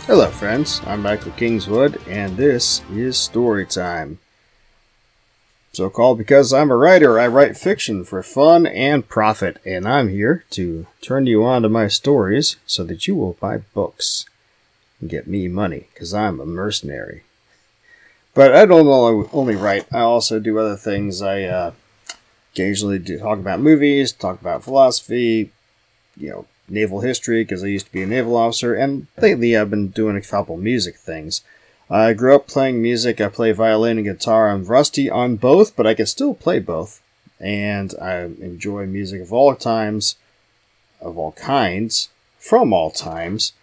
Hello friends, I'm Michael Kingswood, and this is Storytime. So called because I'm a writer. I write fiction for fun and profit, and I'm here to turn you on to my stories so that you will buy books and get me money, because I'm a mercenary. But I don't only write, I also do other things. I occasionally do talk about movies, talk about philosophy, naval history, because I used to be a naval officer, and lately I've been doing a couple music things. I grew up playing music. I play violin and guitar. I'm rusty on both, but I can still play both. And I enjoy music of all times, of all kinds, from all times.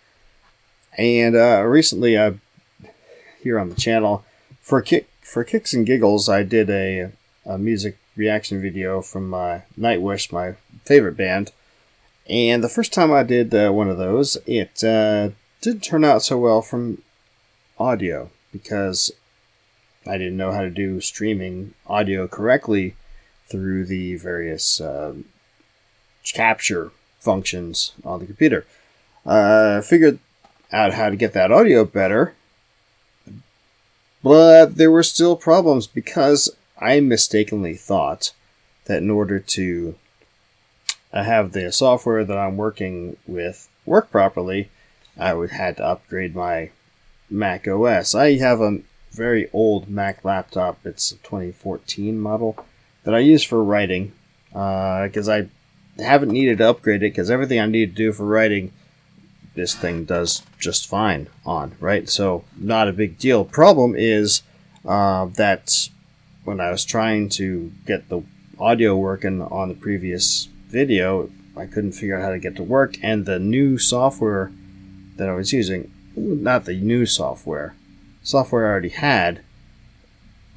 And recently, here on the channel, for kicks and giggles, I did a music reaction video from Nightwish, my favorite band. And the first time I did one of those, it didn't turn out so well from audio, because I didn't know how to do streaming audio correctly through the various capture functions on the computer. I figured out how to get that audio better, but there were still problems because I mistakenly thought that in order to have the software that I'm working with work properly, I would have to upgrade my Mac OS. I have a very old Mac laptop. It's a 2014 model that I use for writing, because I haven't needed to upgrade it, because everything I need to do for writing, this thing does just fine on, right? So not a big deal. Problem is that when I was trying to get the audio working on the previous video, I couldn't figure out how to get to work, and the new software that I was using, not the new software I already had,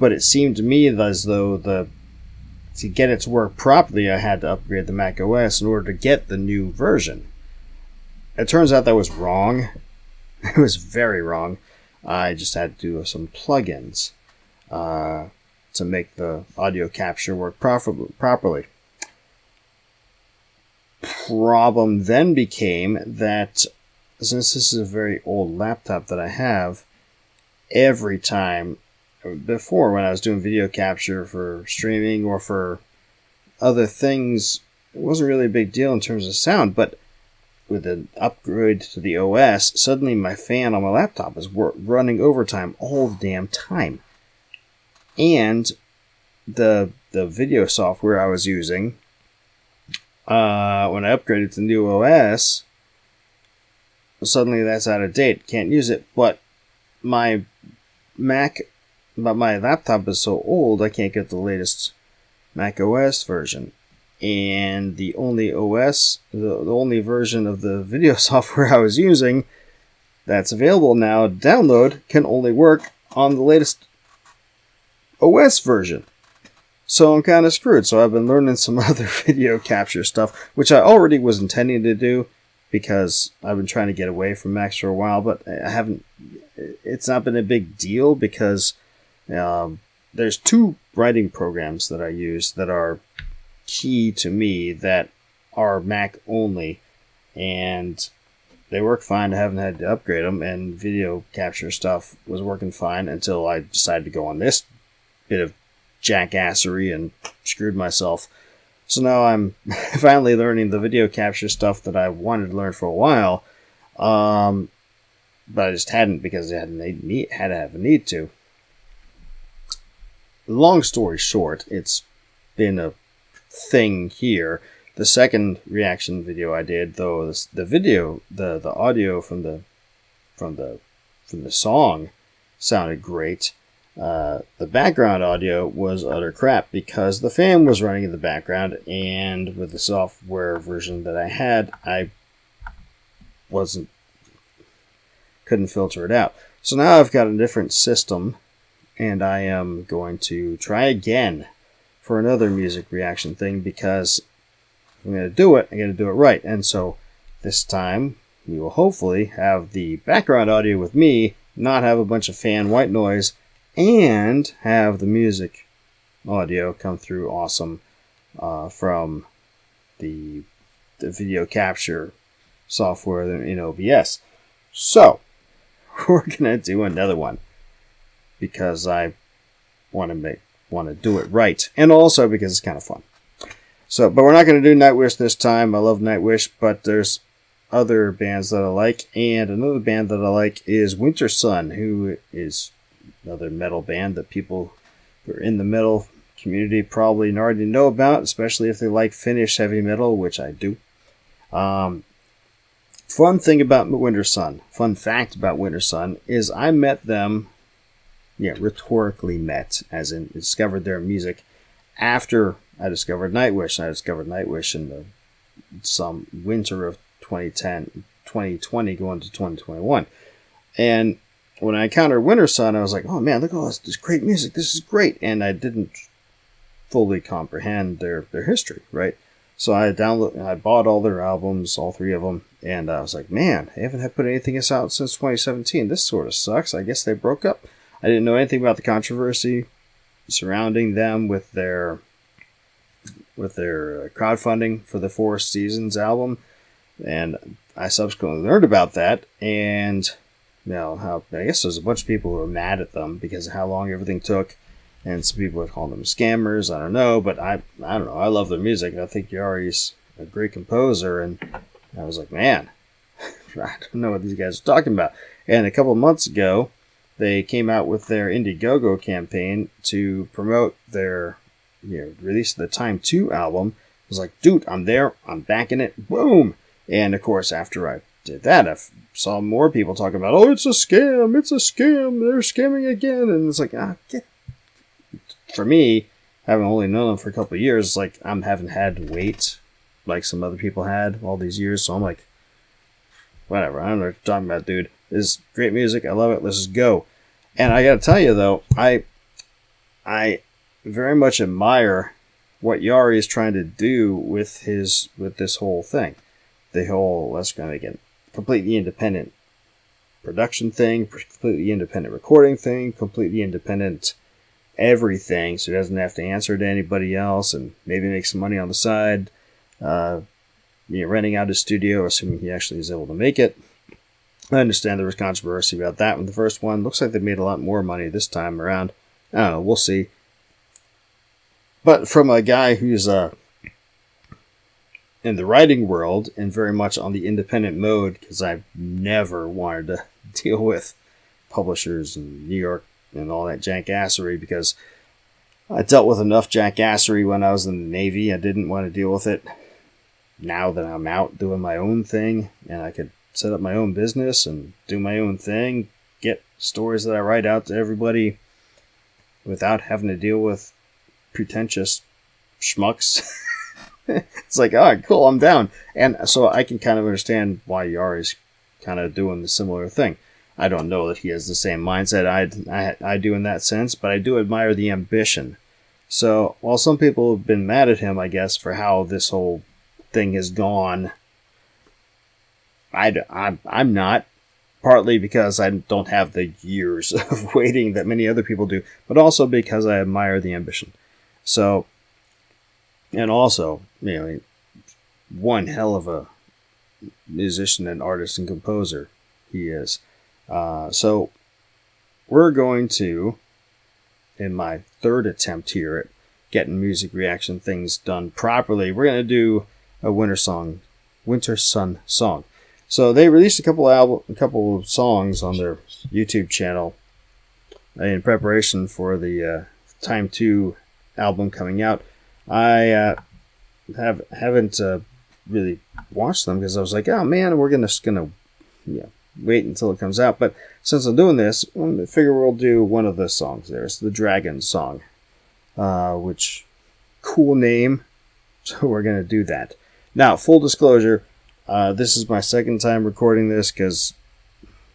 but it seemed to me as though to get it to work properly, I had to upgrade the Mac OS in order to get the new version. It turns out that was wrong. It was very wrong. I just had to do some plugins to make the audio capture work properly. Problem then became that since this is a very old laptop that I have, every time before, when I was doing video capture for streaming or for other things, it wasn't really a big deal in terms of sound, but with an upgrade to the OS, suddenly my fan on my laptop is running overtime all the damn time. And the video software I was using, when I upgraded to the new OS, suddenly that's out of date. Can't use it. But my laptop is so old, I can't get the latest Mac OS version. And the only only version of the video software I was using that's available now to download can only work on the latest OS version. So I'm kind of screwed. So I've been learning some other video capture stuff, which I already was intending to do, because I've been trying to get away from Macs for a while, but I haven't. It's not been a big deal, because there's two writing programs that I use that are key to me that are Mac only, and they work fine. I haven't had to upgrade them, and video capture stuff was working fine until I decided to go on this bit of jackassery and screwed myself. So now I'm finally learning the video capture stuff that I wanted to learn for a while, but I just hadn't, because I had to have a need to. Long story short, it's been a thing here. The second reaction video I did, though, the audio from the song sounded great. The background audio was utter crap, because the fan was running in the background, and with the software version that I had, I couldn't filter it out. So now I've got a different system, and I am going to try again for another music reaction thing, because if I'm going to do it, I'm going to do it right. And so this time we will hopefully have the background audio with me, not have a bunch of fan white noise, and have the music audio come through awesome from the video capture software in OBS. So, we're gonna do another one because I want to do it right, and also because it's kind of fun. So, but we're not going to do Nightwish this time. I love Nightwish, but there's other bands that I like, and another band that I like is Wintersun, who is another metal band that people who are in the metal community probably already know about, especially if they like Finnish heavy metal, which I do. Fun thing about Wintersun, fun fact about Wintersun, is I met them, rhetorically met, as in discovered their music after I discovered Nightwish. I discovered Nightwish in some winter of 2020 going to 2021. And when I encountered Wintersun, I was like, oh man, look at all this great music. This is great. And I didn't fully comprehend their history, right? So I bought all their albums, all 3 of them, and I was like, man, they haven't put anything else out since 2017. This sort of sucks. I guess they broke up. I didn't know anything about the controversy surrounding them with their crowdfunding for the 4 Seasons album, and I subsequently learned about that, and how I guess there's a bunch of people who were mad at them because of how long everything took, and some people have called them scammers. I don't know, but I don't know. I love their music. I think Yari's a great composer, and I was like, man, I don't know what these guys are talking about. And a couple of months ago, they came out with their Indiegogo campaign to promote their release of the Time 2 album. I was like, dude, I'm there. I'm backing it. Boom. And of course, after I did that, I saw more people talking about, oh, it's a scam. It's a scam. They're scamming again. And it's like, for me, having only known them for a couple of years, like, I haven't had to wait like some other people had all these years. So I'm like, whatever. I don't know what you're talking about, dude. This is great music. I love it. Let's just go. And I got to tell you, though, I very much admire what Yari is trying to do with this whole thing. The whole, let's go again, completely independent production thing, completely independent recording thing, completely independent everything, so he doesn't have to answer to anybody else, and maybe make some money on the side, renting out his studio, assuming he actually is able to make it. I understand there was controversy about that with the first one. Looks like they made a lot more money this time around. I don't know, we'll see. But from a guy who's in the writing world and very much on the independent mode, because I've never wanted to deal with publishers in New York and all that jackassery, because I dealt with enough jackassery when I was in the Navy. I didn't want to deal with it. Now that I'm out doing my own thing and I could set up my own business and do my own thing, get stories that I write out to everybody without having to deal with pretentious schmucks. It's like, all right, cool, I'm down. And so I can kind of understand why Yari's kind of doing the similar thing. I don't know that he has the same mindset I do in that sense, but I do admire the ambition. So while some people have been mad at him, I guess, for how this whole thing has gone, I'm not. Partly because I don't have the years of waiting that many other people do, but also because I admire the ambition. So, and also, one hell of a musician and artist and composer he is. So, we're going to, in my 3rd attempt here at getting music reaction things done properly, we're going to do a Wintersun song. So they released a couple of songs on their YouTube channel in preparation for the Time 2 album coming out. I haven't really watched them because I was like, oh man, we're gonna wait until it comes out. But since I'm doing this, I figure we'll do one of the songs there. It's the Dragon song, which cool name. So we're gonna do that. Now, full disclosure. This is my 2nd time recording this because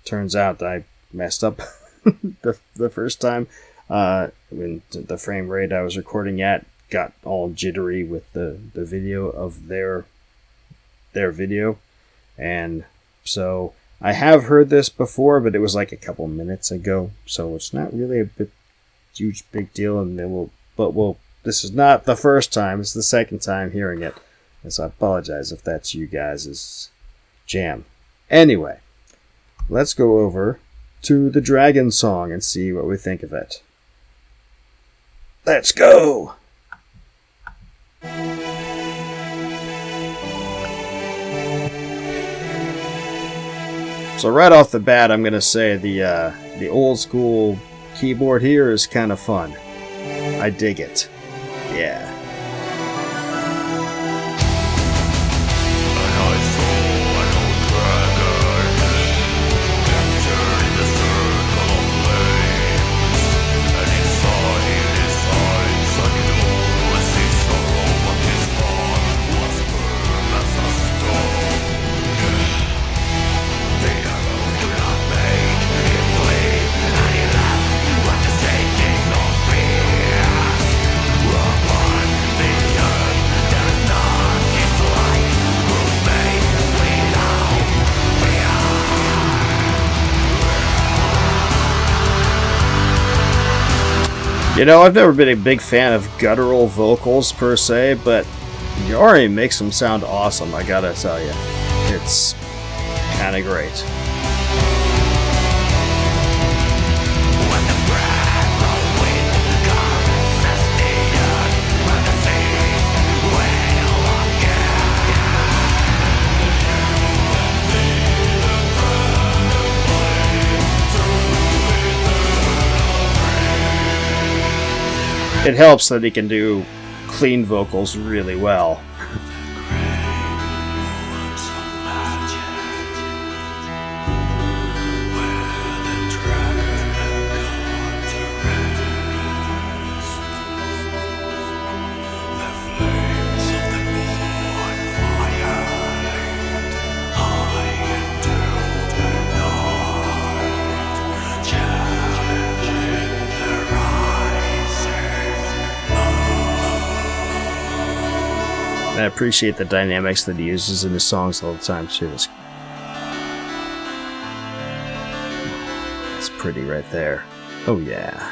turns out I messed up the first time. When the frame rate I was recording at got all jittery with the video of their video. And so I have heard this before, but it was like a couple minutes ago. So it's not really a huge big deal. And this is not the first time. It's the 2nd time hearing it. And so I apologize if that's you guys' jam. Anyway, let's go over to the Dragon Song and see what we think of it. Let's go! So right off the bat, I'm going to say the old school keyboard here is kind of fun. I dig it. Yeah. You know, I've never been a big fan of guttural vocals per se, but Yari makes them sound awesome, I gotta tell you. It's kinda great. It helps that he can do clean vocals really well. I appreciate the dynamics that he uses in his songs all the time too. It's pretty right there. Oh yeah.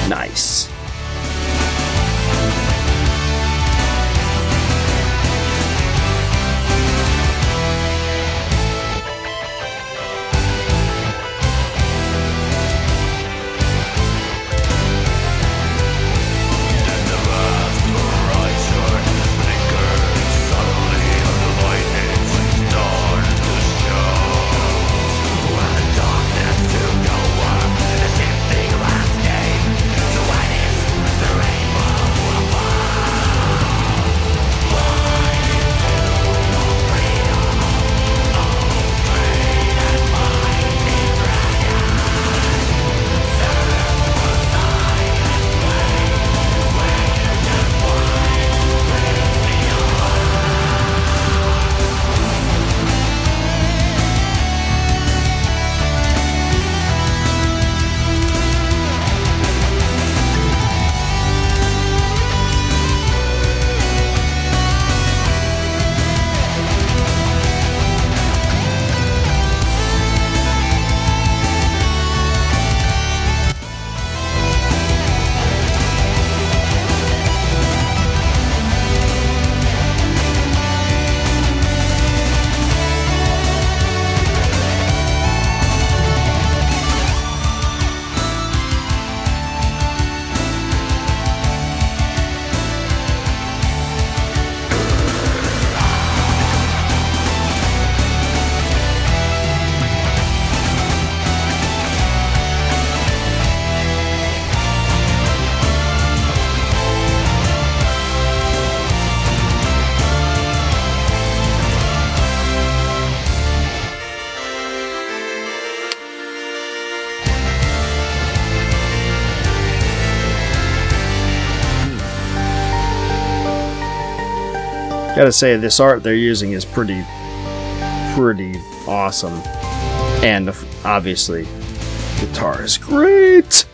Nice. Gotta say, this art they're using is pretty awesome. And obviously, the guitar is great!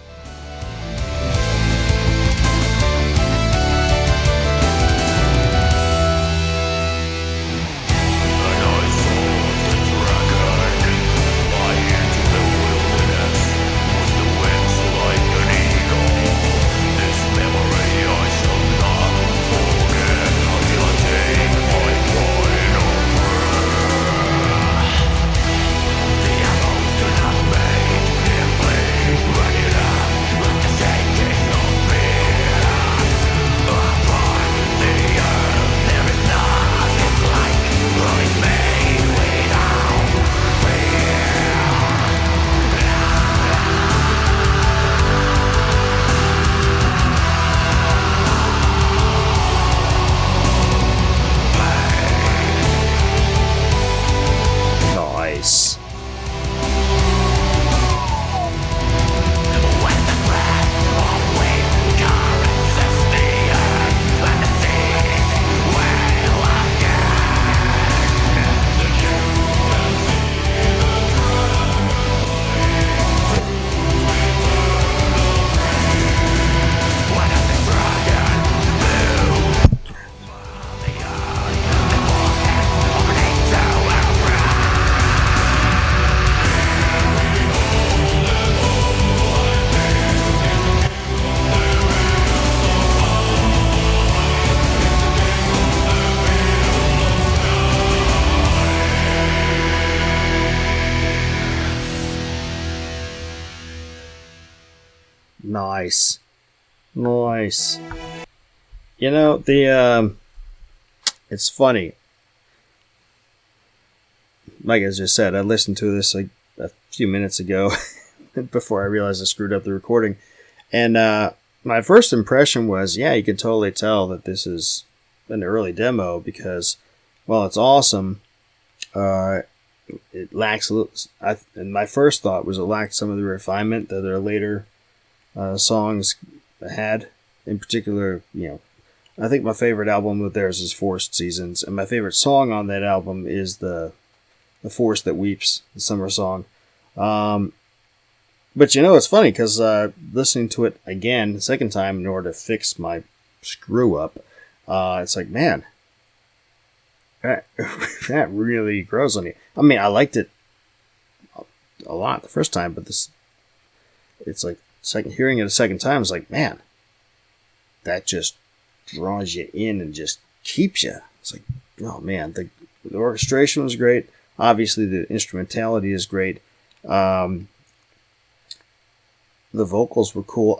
Nice. Nice. It's funny. Like I just said, I listened to this like a few minutes ago before I realized I screwed up the recording. And my first impression was, yeah, you could totally tell that this is an early demo because, well, it's awesome. It lacks a little. And my first thought was it lacked some of the refinement that their later songs had. In particular, I think my favorite album with theirs is Forest Seasons, and my favorite song on that album is the Forest That Weeps, the summer song. But it's funny because listening to it again the second time in order to fix my screw up, it's like, man, that really grows on you. I mean, I liked it a lot the first time, but it's like hearing it a second time, it's like, man, that just draws you in and just keeps you. It's like, oh man, the orchestration was great. Obviously, the instrumentality is great. The vocals were cool.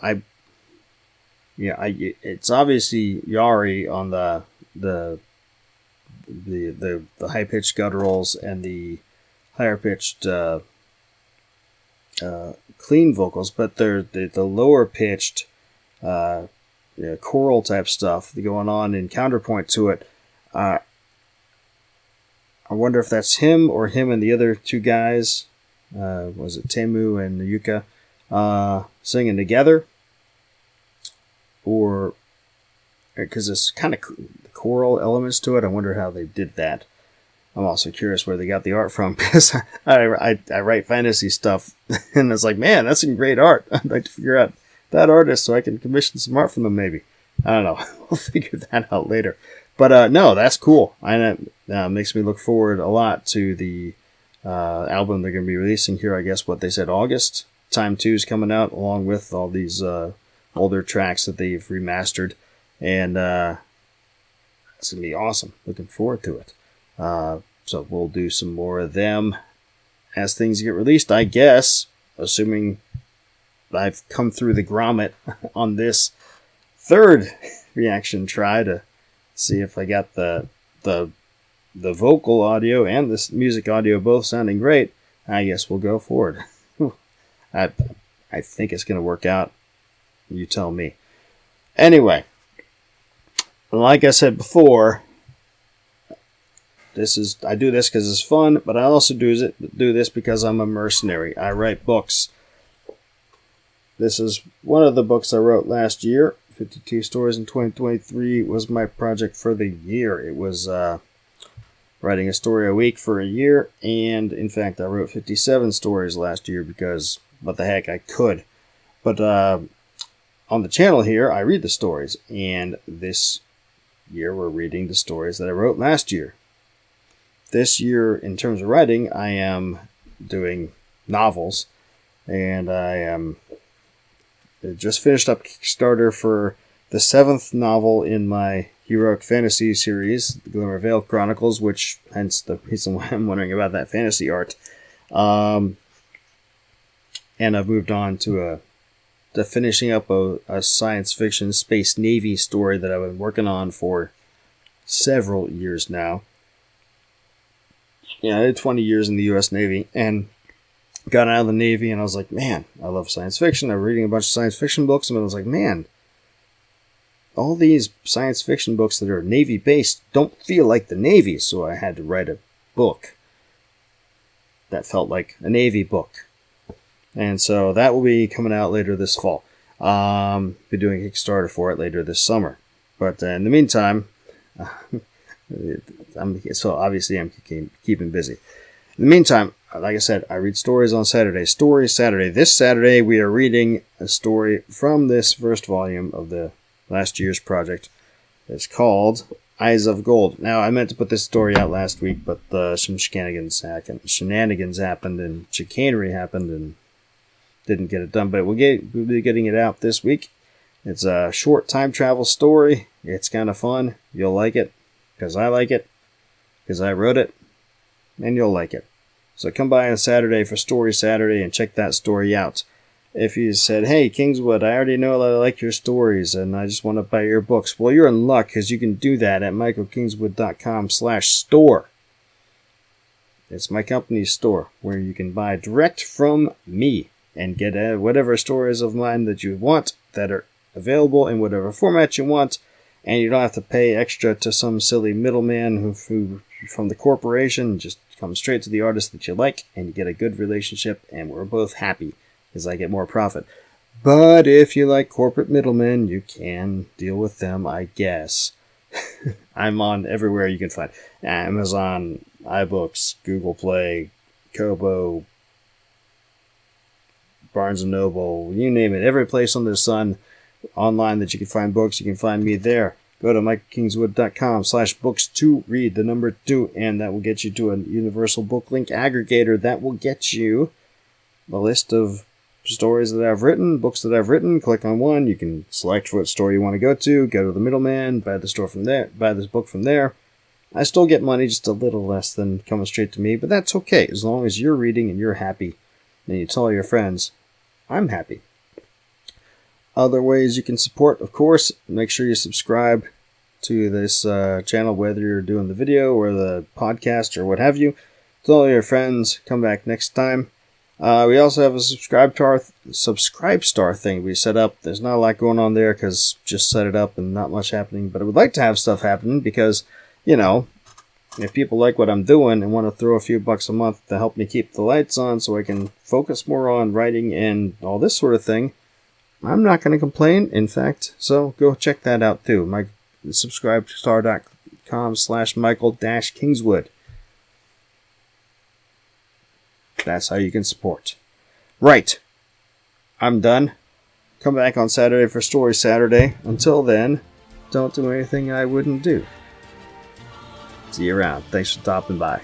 It's obviously Yari on the high pitched gutturals and the higher pitched clean vocals, but they're the lower pitched choral type stuff going on in counterpoint to it. I wonder if that's him or him and the other two guys. Was it Temu and Yuka singing together? Or because it's kind of choral elements to it. I wonder how they did that. I'm also curious where they got the art from because I write fantasy stuff and it's like, man, that's some great art. I'd like to figure out that artist so I can commission some art from them maybe. I don't know. We'll figure that out later. But no, that's cool. And it makes me look forward a lot to the album they're going to be releasing here. I guess what they said, August. Time 2 is coming out along with all these older tracks that they've remastered. And it's going to be awesome. Looking forward to it. So we'll do some more of them as things get released, I guess, assuming I've come through the grommet on this third reaction try to see if I got the vocal audio and this music audio both sounding great. I guess we'll go forward. I think it's going to work out. You tell me. Anyway, like I said before, I do this because it's fun, but I also do this because I'm a mercenary. I write books. This is one of the books I wrote last year. 52 stories in 2023 was my project for the year. It was writing a story a week for a year, and in fact, I wrote 57 stories last year because what the heck, I could. But on the channel here, I read the stories, and this year we're reading the stories that I wrote last year. This year, in terms of writing, I am doing novels, and I am just finished up Kickstarter for the 7th novel in my heroic fantasy series, the Glimmer Veil Chronicles, which hence the reason why I'm wondering about that fantasy art. And I've moved on to finishing up a science fiction space navy story that I've been working on for several years now. I did 20 years in the U.S. Navy and got out of the Navy, and I was like, man, I love science fiction. I'm reading a bunch of science fiction books, and I was like, man, all these science fiction books that are Navy-based don't feel like the Navy, so I had to write a book that felt like a Navy book. And so that will be coming out later this fall. Be doing a Kickstarter for it later this summer. But in the meantime, obviously I'm keeping busy. In the meantime, like I said, I read stories on Saturday. Stories Saturday. This Saturday, we are reading a story from this first volume of the last year's project. It's called Eyes of Gold. Now, I meant to put this story out last week, but some shenanigans happened and chicanery happened and didn't get it done. But we'll be getting it out this week. It's a short time travel story. It's kind of fun. You'll like it, because I like it, because I wrote it, and you'll like it. So come by on Saturday for Story Saturday and check that story out. If you said, hey, Kingswood, I already know that I like your stories and I just want to buy your books, well, you're in luck because you can do that at michaelkingswood.com/store. It's my company's store where you can buy direct from me and get whatever stories of mine that you want that are available in whatever format you want, and you don't have to pay extra to some silly middleman who from the corporation. Just come straight to the artist that you like and you get a good relationship, and we're both happy because I get more profit. But if you like corporate middlemen, you can deal with them, I guess. I'm on everywhere you can find. Amazon, iBooks, Google Play, Kobo, Barnes & Noble, you name it. Every place under the sun online that you can find books, you can find me there. Go to michaelkingswood.com/books to read the number 2, and that will get you to a universal book link aggregator that will get you a list of stories that I've written, books that I've written. Click on one, you can select what store you want to go to the middleman, buy the store from there, buy this book from there. I still get money, just a little less than coming straight to me, but that's okay as long as you're reading and you're happy and you tell your friends, I'm happy. Other ways you can support, of course, make sure you subscribe to this channel, whether you're doing the video or the podcast or what have you. Tell all your friends, come back next time. We also have a subscribe star thing we set up. There's not a lot going on there because just set it up and not much happening. But I would like to have stuff happening because, if people like what I'm doing and want to throw a few bucks a month to help me keep the lights on so I can focus more on writing and all this sort of thing, I'm not going to complain. In fact, so go check that out too. My subscribestar.com/Michael-Kingswood. That's how you can support. Right. I'm done. Come back on Saturday for Story Saturday. Until then, don't do anything I wouldn't do. See you around. Thanks for stopping by.